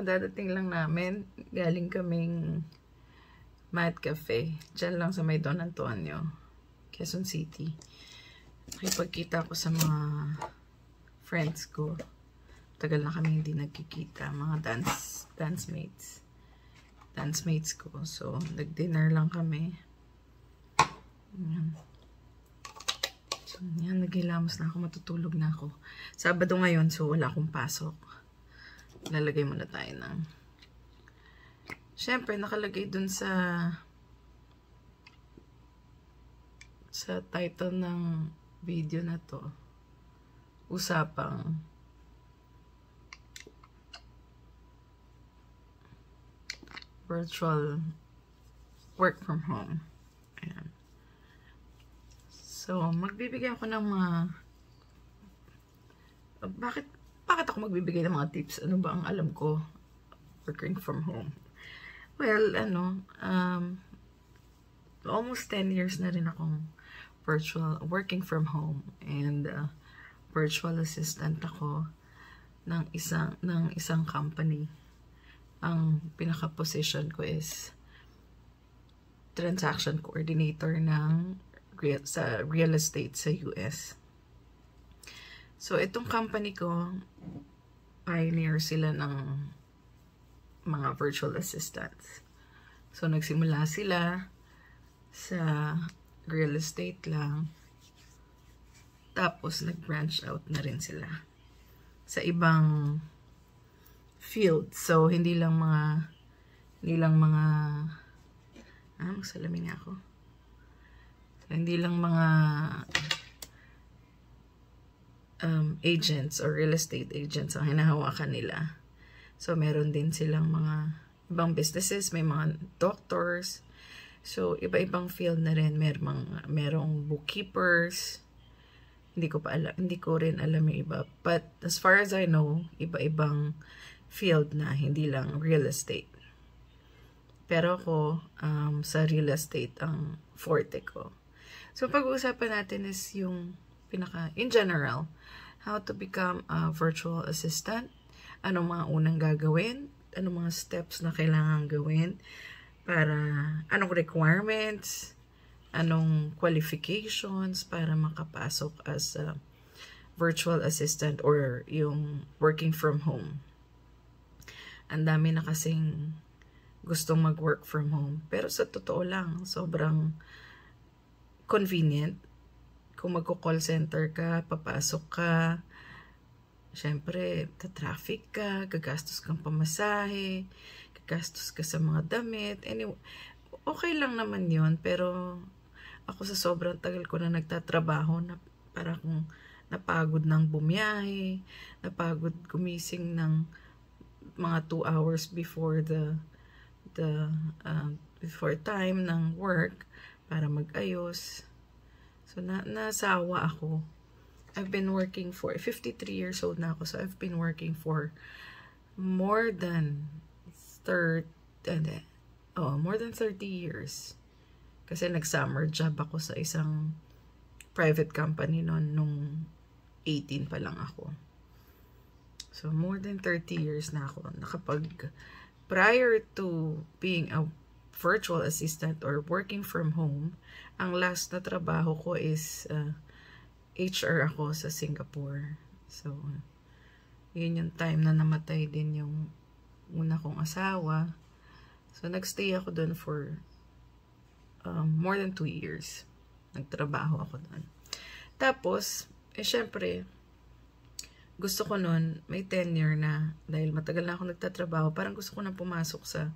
Kadadating lang namin. Galing kaming Mat Cafe. Diyan lang sa may Don Antonio, Quezon City. Nakipagkita ako sa mga friends ko. Tagal na kami hindi nagkikita. Mga dance mates ko. So, nag-dinner lang kami. Ayan. So, yan. Naghilamos na ako. Matutulog na ako. Sabado ngayon, so wala akong pasok. Lalagay muna tayo ng... Siyempre, nakalagay dun sa title ng video na to. Usapang virtual work from home. Ayan. So, magbibigay ako ng mga... Bakit ako magbibigay ng mga tips? Ano ba ang alam ko? Working from home. Well, almost 10 years na rin akong working from home. And virtual assistant ako ng isang company. Ang pinaka-position ko is transaction coordinator sa real estate sa US. So, itong company ko, pioneer sila ng mga virtual assistants. So, nagsimula sila sa real estate lang. Tapos, nag-branch out na rin sila sa ibang field. So, hindi lang mga magsalamin nga ako. So, hindi lang mga agents or real estate agents ang hinahawakan nila. So, meron din silang mga ibang businesses, may mga doctors. So, iba-ibang field na rin. Merong bookkeepers. Hindi ko rin alam yung iba. But, as far as I know, iba-ibang field na, hindi lang real estate. Pero ako, sa real estate ang forte ko. So, pag-uusapan natin is yung in general, how to become a virtual assistant. Anong mga unang gagawin? Anong mga steps na kailangan gawin? Anong requirements? Anong qualifications para makapasok as a virtual assistant or yung working from home? Ang dami na kasing gustong mag-work from home. Pero sa totoo lang, sobrang convenient. Kung magko-call center ka, papasok ka, syempre, traffic ka, gagastos kang pamasahe, gagastos ka sa mga damit. Anyway, okay lang naman yun, pero ako sa sobrang tagal ko na nagtatrabaho, na para kung napagod ng bumiyahe, napagod gumising ng mga 2 hours before before time ng work para mag-ayos. So, nasawa ako. I've been working for, 53 years old na ako, so I've been working for more than 30 years. Kasi nag-summer job ako sa isang private company nung 18 pa lang ako. So, more than 30 years na ako. Prior to being a virtual assistant or working from home, ang last na trabaho ko is HR ako sa Singapore. So, yun yung time na namatay din yung una kong asawa. So, nagstay ako doon for more than 2 years. Nagtrabaho ako doon. Tapos, syempre, gusto ko noon, may tenure na, dahil matagal na ako nagtatrabaho, parang gusto ko na pumasok sa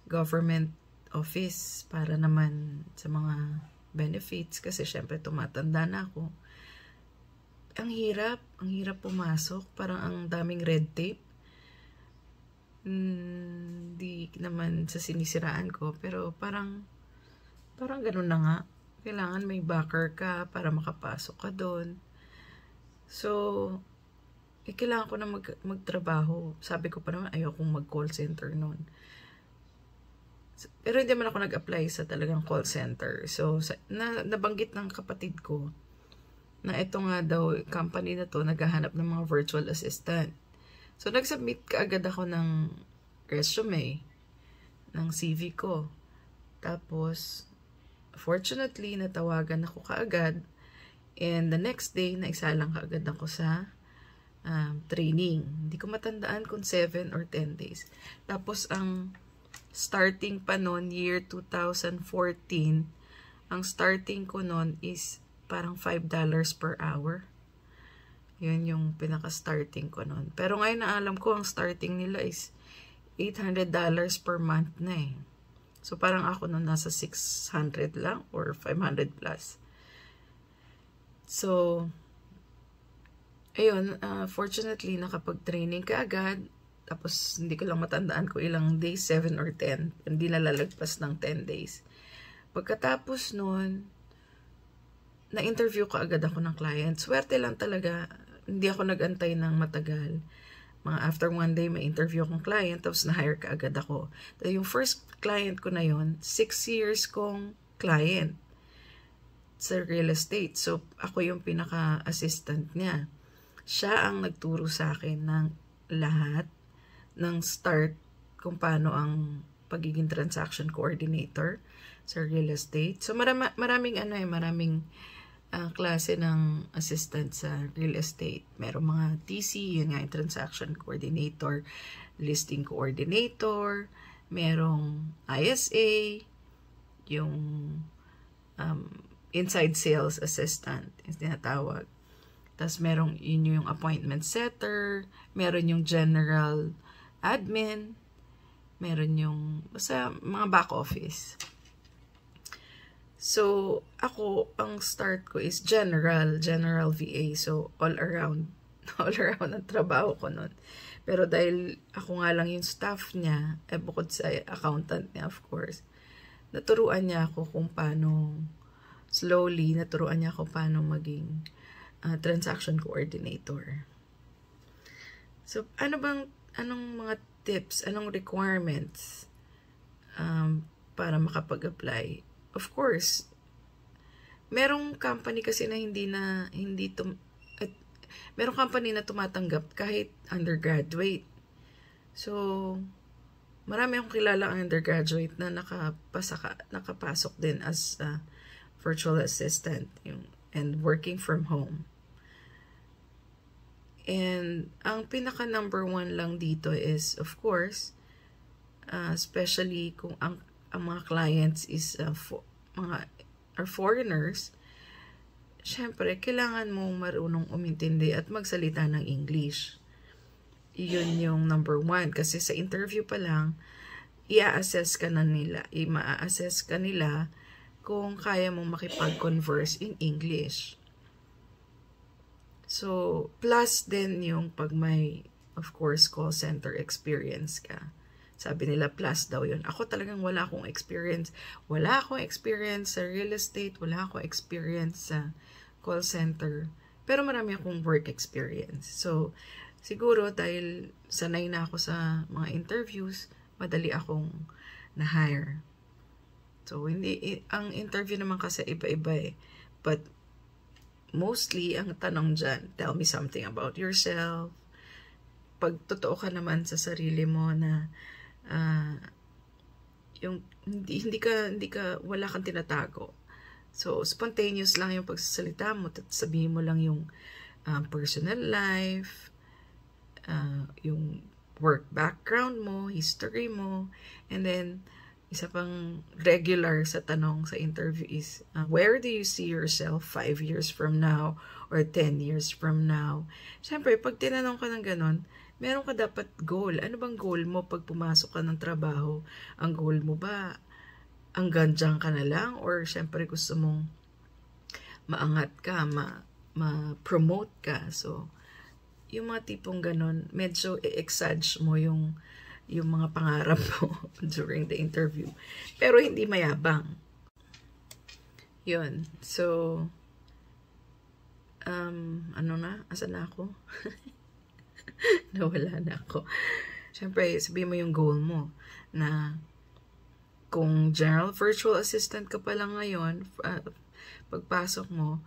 government office para naman sa mga benefits, kasi syempre tumatanda na ako. Ang hirap pumasok, parang ang daming red tape. Hindi naman sa sinisiraan ko, pero parang ganun na nga. Kailangan may backer ka para makapasok ka doon. So, kailangan ko na magtrabaho. Sabi ko pa naman, ayokong mag-call center noon. Pero hindi man ako nag-apply sa talagang call center. So, nabanggit ng kapatid ko na ito nga daw, company na to, naghahanap ng mga virtual assistant. So, nag-submit kaagad ako ng resume ng CV ko. Tapos, fortunately, natawagan ako kaagad. And the next day, naisalang kaagad ako sa training. Hindi ko matandaan kung 7 or 10 days. Tapos, ang starting pa noon, year 2014, ang starting ko noon is parang $5 per hour. Yun yung pinaka-starting ko noon. Pero ngayon na alam ko, ang starting nila is $800 per month na eh. So, parang ako noon nasa 600 lang or 500 plus. So, ayun, fortunately, nakapag-training ka agad. Tapos, hindi ko lang matandaan ko ilang days, 7 or 10. Hindi nalalagpas ng 10 days. Pagkatapos nun, na-interview ko agad ako ng client. Swerte lang talaga. Hindi ako nag-antay ng matagal. Mga after 1 day, may interview akong client. Tapos, na-hire ka agad ako. So, yung first client ko na yun, 6 years kong client sa real estate. So, ako yung pinaka-assistant niya. Siya ang nagturo sa akin ng lahat ng start kung paano ang pagiging transaction coordinator sa real estate. So, maraming klase ng assistant sa real estate. Merong mga TC, yun nga yung transaction coordinator, listing coordinator, merong ISA, yung inside sales assistant, yung tinatawag. Tapos merong yun yung appointment setter, meron yung general admin, meron yung basta mga back office. So, ako, ang start ko is general VA. So, all around ang trabaho ko nun. Pero dahil ako nga lang yung staff niya, bukod sa accountant niya, of course, naturuan niya ako kung paano, slowly, naturuan niya ako paano maging transaction coordinator. So, anong mga tips, anong requirements para makapag-apply? Of course, merong company kasi na merong company na tumatanggap kahit undergraduate. So, marami akong kilala ang undergraduate na nakapasok din as virtual assistant and working from home. And ang pinaka number 1 lang dito is, of course, especially kung ang mga clients is are foreigners, syempre, kailangan mong marunong umintindi at magsalita ng English. Yun yung number 1. Kasi sa interview pa lang, i-assess ka nila kung kaya mong makipag-converse in English. So, plus din yung pag may, of course, call center experience ka. Sabi nila, plus daw yun. Ako talagang wala akong experience. Wala akong experience sa real estate. Wala akong experience sa call center. Pero marami akong work experience. So, siguro dahil sanay na ako sa mga interviews, madali akong na-hire. So, ang interview naman kasi iba-iba eh. But, mostly, ang tanong dyan, tell me something about yourself. Pag totoo ka naman sa sarili mo na yung wala kang tinatago. So, spontaneous lang yung pagsasalita mo. Sabihin mo lang yung personal life, yung work background mo, history mo, and then, isa pang regular sa tanong sa interview is, where do you see yourself 5 years from now or 10 years from now? Siyempre, pag tinanong ka ng ganon, meron ka dapat goal. Ano bang goal mo pag pumasok ka ng trabaho? Ang goal mo ba, hanggang dyan ka na lang? Or siyempre gusto mong maangat ka, ma-promote ka? So, yung mga tipong ganon, medyo i-exage mo yung mga pangarap mo during the interview. Pero hindi mayabang. Yun. So, asan na ako? Nawala na ako. Siyempre, sabihin mo yung goal mo na kung general virtual assistant ka pa lang ngayon, pagpasok mo,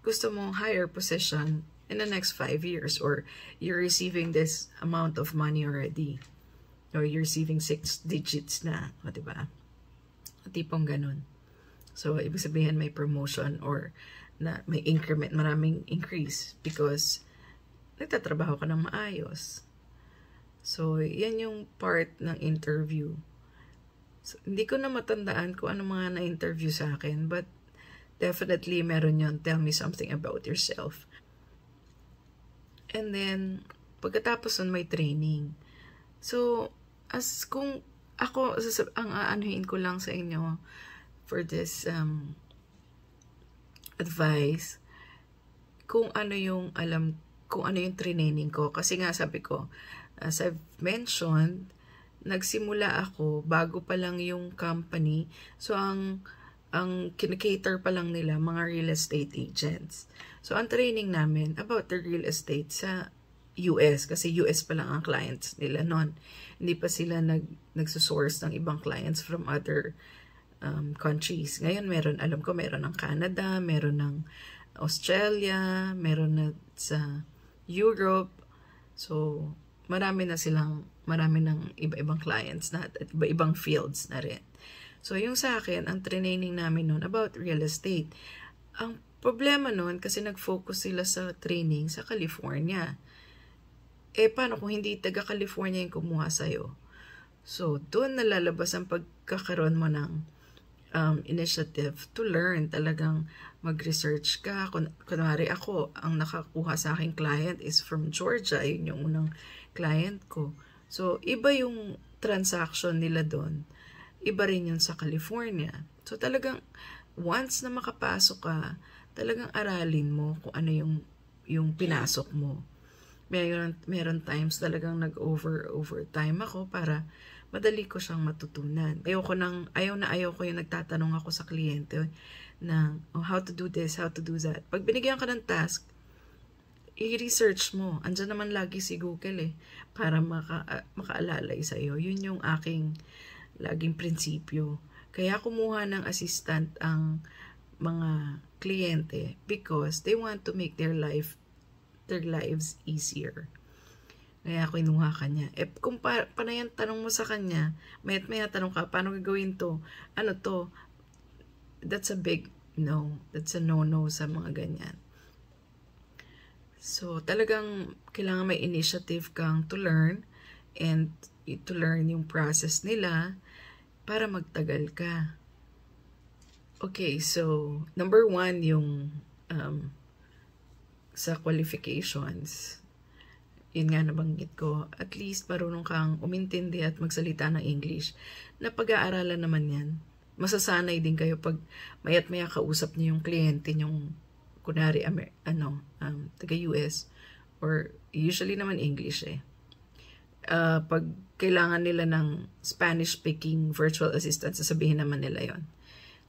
gusto mong higher position in the next 5 years or you're receiving this amount of money already. or you're receiving 6 digits na, o diba? Tipong ganun. So, ibig sabihin may promotion or na may increment, maraming increase because nagtatrabaho ka ng maayos. So, yan yung part ng interview. So, hindi ko na matandaan kung ano mga na-interview sa akin, but definitely meron yun. Tell me something about yourself. And then, pagkatapos nun may training. So, as kung ako, ang aanuhin ko lang sa inyo for this advice, kung ano yung training ko. Kasi nga sabi ko, as I've mentioned, nagsimula ako bago pa lang yung company. So, ang kinikater pa lang nila, mga real estate agents. So, ang training namin about the real estate sa US, kasi US pa lang ang clients nila noon. Hindi pa sila nagsusource ng ibang clients from other countries. Ngayon, alam ko, meron ng Canada, meron ng Australia, meron na sa Europe. So, marami ng iba-ibang clients na at iba-ibang fields na rin. So, yung sa akin, ang training namin noon about real estate, ang problema noon kasi nag-focus sila sa training sa California. Paano kung hindi taga-California yung kumuha sa'yo? So, doon nalalabas ang pagkakaroon mo ng initiative to learn. Talagang mag-research ka. Kunwari ako, ang nakakuha sa aking client is from Georgia. Yun yung unang client ko. So, iba yung transaction nila doon. Iba rin yun sa California. So, talagang once na makapasok ka, talagang aralin mo kung ano yung pinasok mo. Meron times talagang nag-overtime ako para madali ko siyang matutunan. Ayaw ko yung nagtatanong ako sa kliyente na how to do this, how to do that. Pag binigyan ka ng task, i-research mo. Andyan naman lagi si Google para makaalalay sa'yo. Yun yung aking laging prinsipyo. Kaya kumuha ng assistant ang mga kliyente because they want to make their lives easier. Kaya ako inuha ka niya. Kung panayan tanong mo sa kanya, mayat-maya tanong ka, paano gagawin to? Ano to? That's a big no. That's a no-no sa mga ganyan. So, talagang kailangan may initiative kang to learn and to learn yung process nila para magtagal ka. Okay, so, number 1 yung sa qualifications. Yun nga nabanggit ko. At least marunong kang umintindi at magsalita ng English. Na pag-aaralan naman yan. Masasanay din kayo pag mayat-maya kausap niyo yung kliyente yung kunwari taga-US or usually naman English pag kailangan nila ng Spanish-speaking virtual assistant, sasabihin naman nila yon.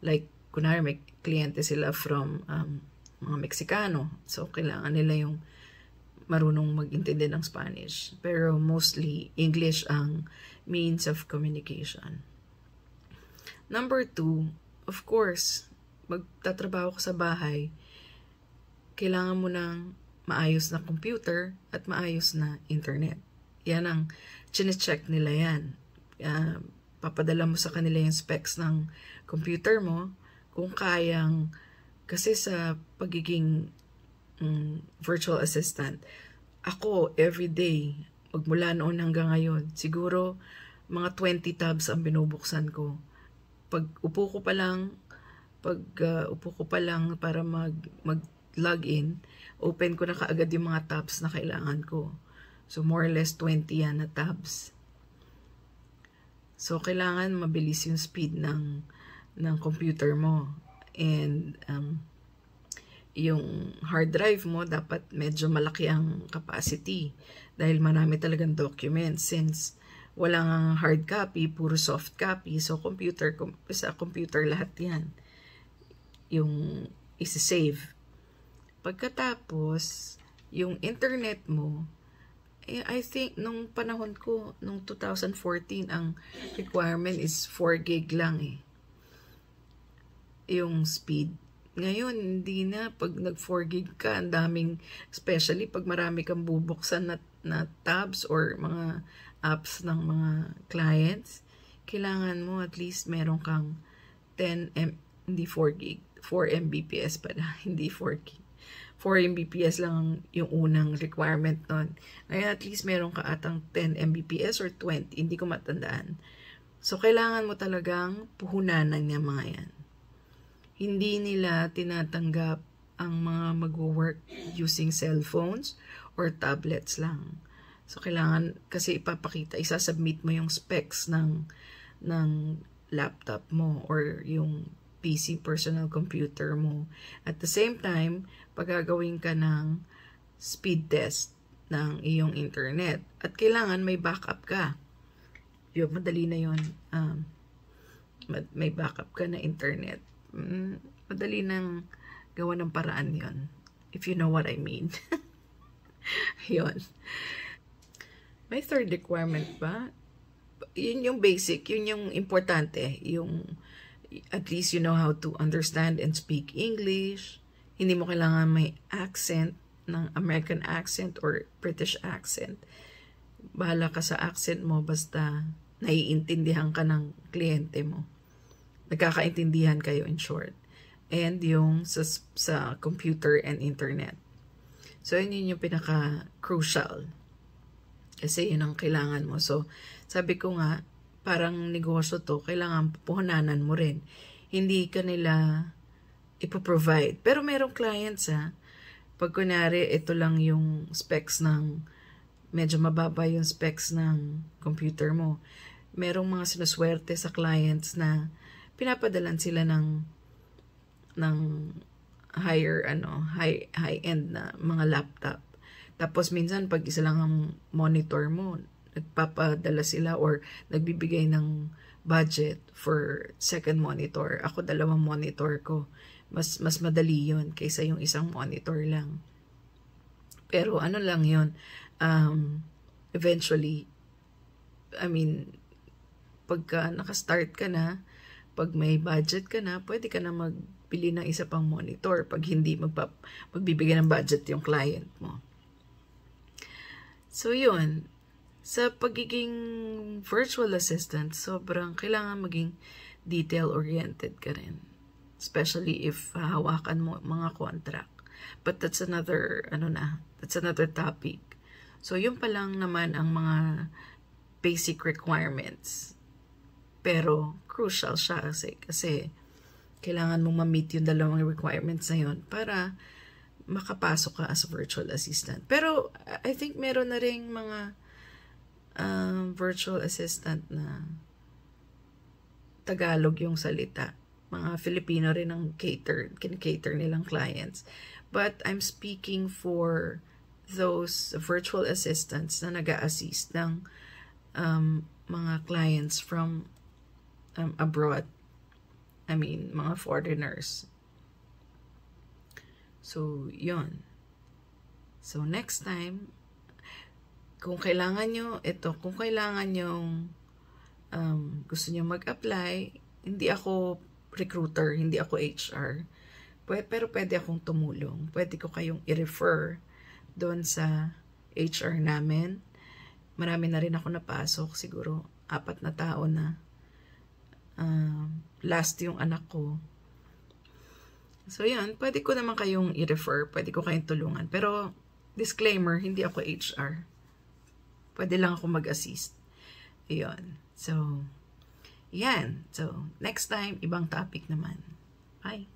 Like, kunwari may kliyente sila from mga Meksikano. So, kailangan nila yung marunong mag-intindi ng Spanish. Pero mostly, English ang means of communication. Number 2, of course, magtatrabaho ka sa bahay, kailangan mo ng maayos na computer at maayos na internet. Yan ang chine-check nila yan. Papadala mo sa kanila yung specs ng computer mo kung kayang, kasi sa pagiging virtual assistant, ako everyday, magmula noon hanggang ngayon, siguro mga 20 tabs ang binubuksan ko. Pag upo ko pa lang para mag-login, open ko na kaagad yung mga tabs na kailangan ko. So, more or less 20 yan na tabs. So, kailangan mabilis yung speed ng computer mo. And, yung hard drive mo, dapat medyo malaki ang capacity. Dahil marami talagang documents. Since walang hard copy, puro soft copy. So, sa computer lahat yan. Yung isi-save. Pagkatapos, yung internet mo, I think, nung panahon ko, nung 2014, ang requirement is 4 gig lang yung speed. Ngayon, hindi na. Pag nag 4 gig ka, ang daming, especially pag marami kang bubuksan na tabs or mga apps ng mga clients, kailangan mo at least meron kang 10 hindi 4 gig, 4 Mbps pala, hindi 4 gig. 4 Mbps lang yung unang requirement nun. Ngayon at least meron ka atang 10 Mbps or 20, hindi ko matandaan. So, kailangan mo talagang puhunanan niya mga yan. Hindi nila tinatanggap ang mga mag-work using cellphones or tablets lang. So, kailangan, kasi ipapakita, isasubmit mo yung specs ng laptop mo or yung PC, personal computer mo. At the same time, pagagawin ka ng speed test ng iyong internet. At kailangan may backup ka. Yung madali na yun. May backup ka na internet. Madali nang gawa ng paraan yun. If you know what I mean. Yun. May third requirement ba? Yun yung basic. Yun yung importante. Yung at least you know how to understand and speak English. Hindi mo kailangan may accent ng American accent or British accent. Bahala ka sa accent mo basta naiintindihan ka ng kliyente mo. Nagkakaintindihan kayo in short. And yung sa computer and internet. So yun yung pinaka-crucial. Kasi yun ang kailangan mo. So sabi ko nga, parang negosyo to, kailangan puhunanan mo rin. Hindi ka nila ipoprovide. Pero merong clients pag kunwari, ito lang yung specs ng, medyo mababa yung specs ng computer mo. Merong mga sinuswerte sa clients na pinapadalan sila ng high-end na mga laptop. Tapos minsan, pag isa lang ang monitor mo, nagpapadala sila or nagbibigay ng budget for second monitor. Ako 2 monitor ko. Mas madali yun kaysa yung isang monitor lang. Pero ano lang yun, eventually, I mean, pagka nakastart ka na, pag may budget ka na, pwede ka na magbili ng isa pang monitor pag hindi magbibigay ng budget yung client mo. So yun, sa pagiging virtual assistant, sobrang kailangan maging detail-oriented ka rin. Especially if hawakan mo mga contract. But that's another, that's another topic. So, yun pa lang naman ang mga basic requirements. Pero, crucial siya kasi kailangan mong ma-meet yung 2 requirements na yun para makapasok ka as a virtual assistant. Pero, I think meron na ring mga virtual assistant na Tagalog yung salita. Mga Filipino rin ang kin-cater nilang clients. But I'm speaking for those virtual assistants na nag-a-assist ng mga clients from abroad. I mean, mga foreigners. So, yun. So, next time, kung kailangan nyo, kung kailangan nyo gusto nyo mag-apply, hindi ako recruiter, hindi ako HR. Pero pwede akong tumulong. Pwede ko kayong i-refer doon sa HR namin. Marami na rin ako napasok. Siguro 4 na tao na. Last yung anak ko. So yan, pwede ko naman kayong i-refer. Pwede ko kayong tulungan. Pero disclaimer, hindi ako HR. Pwede lang ako mag-assist. Ayun. So, yan. So, next time, ibang topic naman. Bye.